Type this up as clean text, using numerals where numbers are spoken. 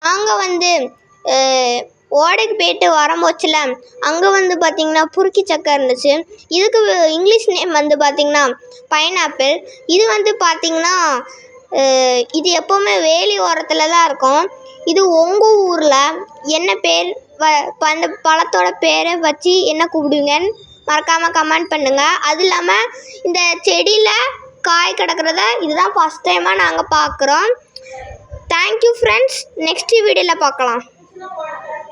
நாங்கள் வந்து ஓடைக்கு போயிட்டு வரும்போச்சில் அங்கே வந்து பார்த்திங்கன்னா புருக்கி சக்கை இருந்துச்சு. இதுக்கு இங்கிலீஷ் நேம் வந்து பார்த்திங்கன்னா பைனாப்பிள். இது வந்து பார்த்திங்கன்னா இது எப்போவுமே வேலி ஓரத்தில் தான் இருக்கும். இது உங்கள் ஊரில் என்ன பேர் அந்த பழத்தோட பேரை வச்சு என்ன கூப்பிடுவீங்கன்னு மறக்காமல் கமெண்ட் பண்ணுங்கள். அது இல்லாமல் இந்த செடியில் காய் கிடக்கிறத இதுதான் ஃபஸ்ட் டைமாக நாங்கள் பார்க்குறோம். Thank you friends. நெக்ஸ்ட் வீடியோவில் பார்க்கலாம்.